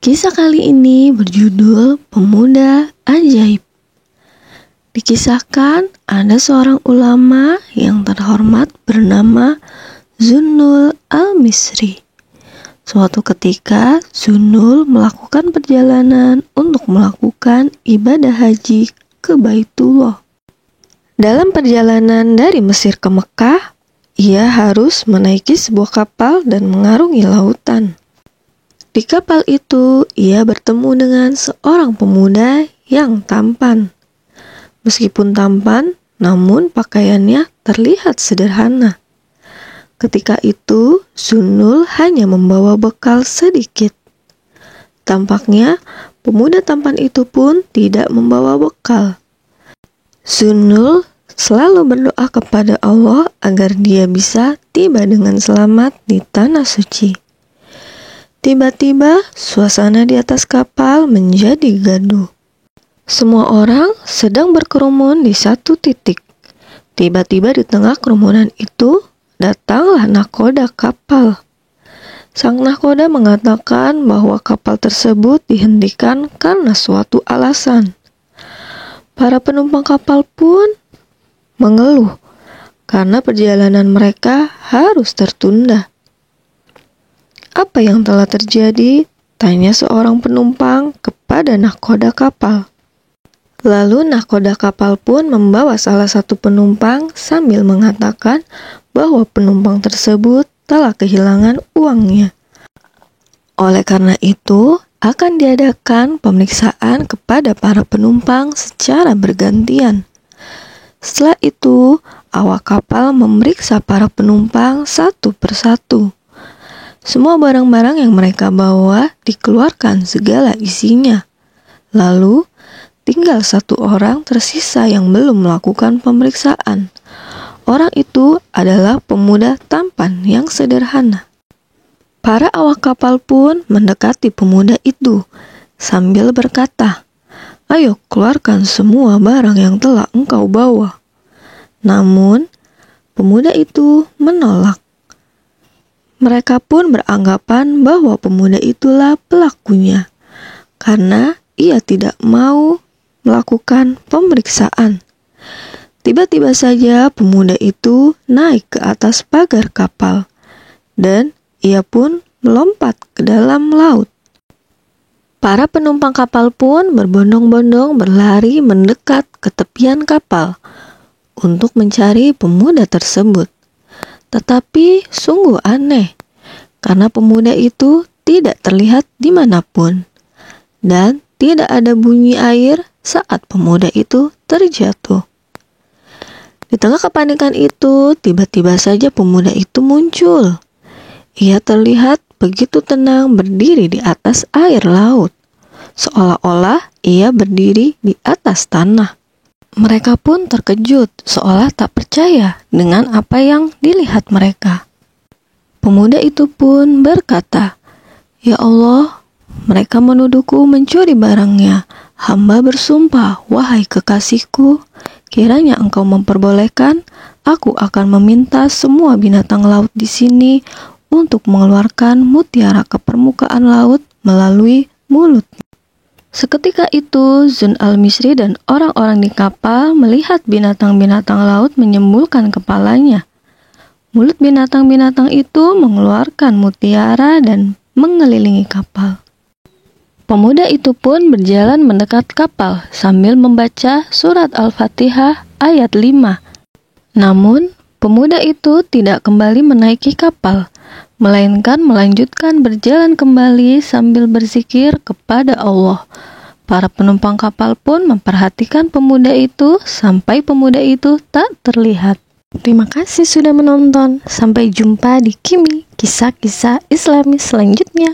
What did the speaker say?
Kisah kali ini berjudul Pemuda Ajaib. Dikisahkan ada seorang ulama yang terhormat bernama Zunnul al-Misri. Suatu ketika Zunnul melakukan perjalanan untuk melakukan ibadah haji ke Baitullah. Dalam perjalanan dari Mesir ke Mekah, ia harus menaiki sebuah kapal dan mengarungi lautan. Di kapal itu, ia bertemu dengan seorang pemuda yang tampan. Meskipun tampan, namun pakaiannya terlihat sederhana. Ketika itu, Zunnul hanya membawa bekal sedikit. Tampaknya, pemuda tampan itu pun tidak membawa bekal. Zunnul selalu berdoa kepada Allah agar dia bisa tiba dengan selamat di tanah suci. Tiba-tiba, suasana di atas kapal menjadi gaduh. Semua orang sedang berkerumun di satu titik. Tiba-tiba di tengah kerumunan itu, datanglah nahkoda kapal. Sang nahkoda mengatakan bahwa kapal tersebut dihentikan karena suatu alasan. Para penumpang kapal pun mengeluh karena perjalanan mereka harus tertunda. Apa yang telah terjadi? Tanya seorang penumpang kepada nahkoda kapal. Lalu nahkoda kapal pun membawa salah satu penumpang sambil mengatakan bahwa penumpang tersebut telah kehilangan uangnya. Oleh karena itu, akan diadakan pemeriksaan kepada para penumpang secara bergantian. Setelah itu, awak kapal memeriksa para penumpang satu persatu. Semua barang-barang yang mereka bawa dikeluarkan segala isinya. Lalu, tinggal satu orang tersisa yang belum melakukan pemeriksaan. Orang itu adalah pemuda tampan yang sederhana. Para awak kapal pun mendekati pemuda itu sambil berkata, "Ayo keluarkan semua barang yang telah engkau bawa." Namun, pemuda itu menolak. Mereka pun beranggapan bahwa pemuda itulah pelakunya, karena ia tidak mau melakukan pemeriksaan. Tiba-tiba saja pemuda itu naik ke atas pagar kapal, dan ia pun melompat ke dalam laut. Para penumpang kapal pun berbondong-bondong berlari mendekat ke tepian kapal untuk mencari pemuda tersebut. Tetapi sungguh aneh, karena pemuda itu tidak terlihat dimanapun, dan tidak ada bunyi air saat pemuda itu terjatuh. Di tengah kepanikan itu, tiba-tiba saja pemuda itu muncul. Ia terlihat begitu tenang berdiri di atas air laut, seolah-olah ia berdiri di atas tanah. Mereka pun terkejut, seolah tak percaya dengan apa yang dilihat mereka. Pemuda itu pun berkata, "Ya Allah, mereka menuduhku mencuri barangnya. Hamba bersumpah, wahai kekasihku, kiranya engkau memperbolehkan, aku akan meminta semua binatang laut di sini untuk mengeluarkan mutiara ke permukaan laut melalui mulutnya." Seketika itu, Zunnul al-Misri dan orang-orang di kapal melihat binatang-binatang laut menyembulkan kepalanya. Mulut binatang-binatang itu mengeluarkan mutiara dan mengelilingi kapal. Pemuda itu pun berjalan mendekat kapal sambil membaca surat Al-Fatihah ayat 5. Namun, pemuda itu tidak kembali menaiki kapal, melainkan melanjutkan berjalan kembali sambil berzikir kepada Allah. Para penumpang kapal pun memperhatikan pemuda itu sampai pemuda itu tak terlihat. Terima kasih sudah menonton. Sampai jumpa di Kimi, kisah-kisah Islami selanjutnya.